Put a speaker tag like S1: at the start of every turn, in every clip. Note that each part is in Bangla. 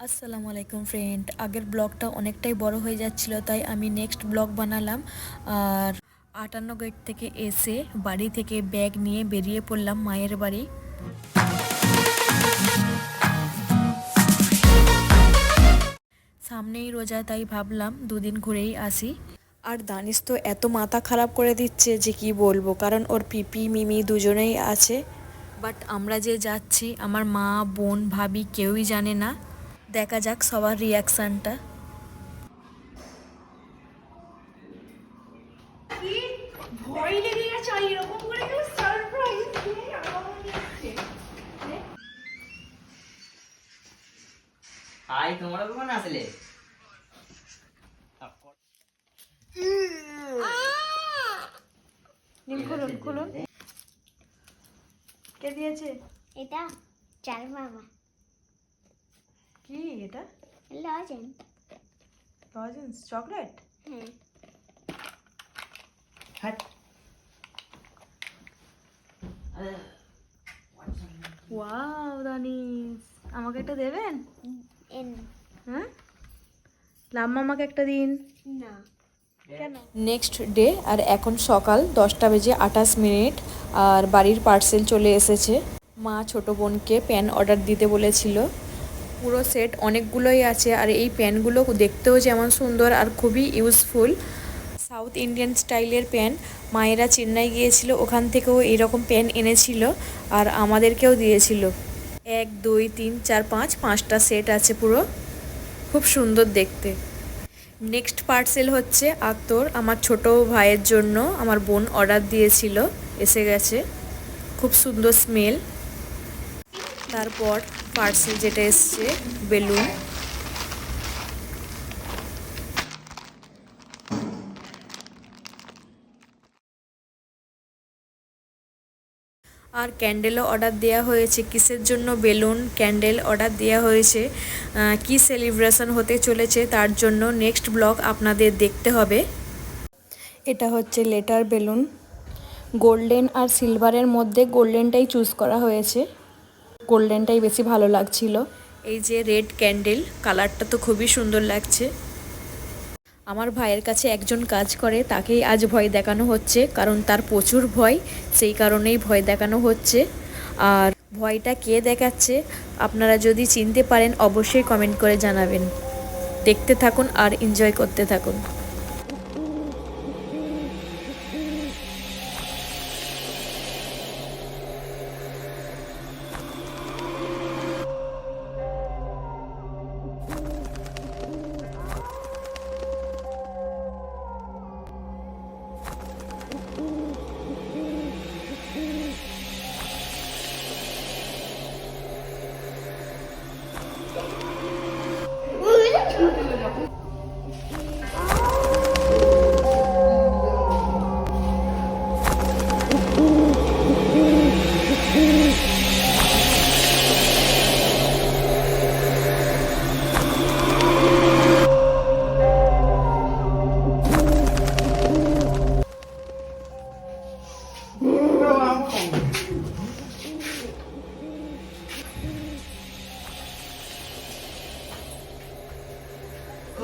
S1: আসসালামু আলাইকুম ফ্রেন্ড, আগের ব্লগটা অনেকটাই বড় হয়ে যাচ্ছিল, তাই আমি নেক্সট ব্লগ বানালাম। আর 58 গেট থেকে এসে বাড়ি থেকে ব্যাগ নিয়ে বেরিয়ে পড়লাম মায়ের বাড়ি। সামনেই রোজা, তাই ভাবলাম দুদিন ঘুরেই আসি। আর দানিশ তো এত মাথা খারাপ করে দিচ্ছে যে কি বলবো, কারণ ওর পিপি মিমি দুজনেই আছে। বাট আমরা যে যাচ্ছি আমার মা, বোন, ভাবি কেউই জানে না। দেখা যাক সবার রিয়াকশানটা।
S2: ভয় লেগে গেছে আর এরকম করে কেউ সারপ্রাইজ দিয়ে আমার দিচ্ছে।
S3: হাই, তোমরা কখন আসলে?
S2: খুলুন খুলুন। কে দিয়েছে
S4: এটা? চার মামা
S2: কি এটা?
S4: লজেন।
S2: Lozenges chocolate?
S4: হ্যাঁ।
S3: হাট।
S2: ওয়াও দানিশ, আমাকে একটা দেবেন?
S4: এন
S2: হ্যাঁ, লাম্মা আমাকে একটা দিন।
S4: না।
S2: কেন?
S1: নেক্সট ডে, আর এখন সকাল 10:28। আর বাড়ির পার্সেল চলে এসেছে। মা ছোট বোনকে প্যান অর্ডার দিতে বলেছিল। পুরো সেট অনেকগুলোই আছে, আর এই প্যানগুলো দেখতেও যেমন সুন্দর আর খুবই ইউজফুল। সাউথ ইন্ডিয়ান স্টাইলের প্যান। মায়েরা চেন্নাই গিয়েছিল, ওখান থেকেও এইরকম প্যান এনেছিল আর আমাদেরকেও দিয়েছিল। 1 2 3 4 5 5টা সেট আছে পুরো, খুব সুন্দর দেখতে। নেক্সট পার্সেল হচ্ছে আতর, আমার ছোট ভাইয়ের জন্য আমার বোন অর্ডার দিয়েছিল, এসে গেছে। খুব সুন্দর স্মেল। তারপর পার্সেল যেটা এসছে বেলুন। আর ক্যান্ডেলও অর্ডার দেওয়া হয়েছে। কিসের জন্য বেলুন ক্যান্ডেল অর্ডার দেওয়া হয়েছে, কি সেলিব্রেশন হতে চলেছে তার জন্য নেক্সট ব্লগ আপনাদের দেখতে হবে। এটা হচ্ছে লেটার বেলুন। গোল্ডেন আর সিলভারের মধ্যে গোল্ডেনটাই চুজ করা হয়েছে, গোল্ডেনটাই বেশি ভালো লাগছিল। এই যে রেড ক্যান্ডেল, কালারটা তো খুবই সুন্দর লাগছে। আমার ভাইয়ের কাছে একজন কাজ করে, তাকেই আজ ভয় দেখানো হচ্ছে, কারণ তার প্রচুর ভয়, সেই কারণেই ভয় দেখানো হচ্ছে। আর ভয়টা কে দেখাচ্ছে আপনারা যদি চিনতে পারেন অবশ্যই কমেন্ট করে জানাবেন। দেখতে থাকুন আর এনজয় করতে থাকুন।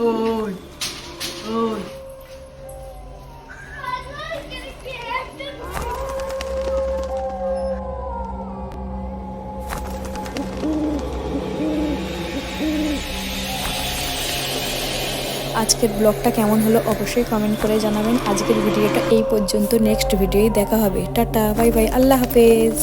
S2: ওই ওই
S1: আজকের ব্লগটা কেমন হলো অবশ্যই কমেন্ট করে জানাবেন। আজকের ভিডিওটা এই পর্যন্ত, নেক্সট ভিডিওই দেখা হবে। টাটা, বাই বাই, আল্লাহ হাফেজ।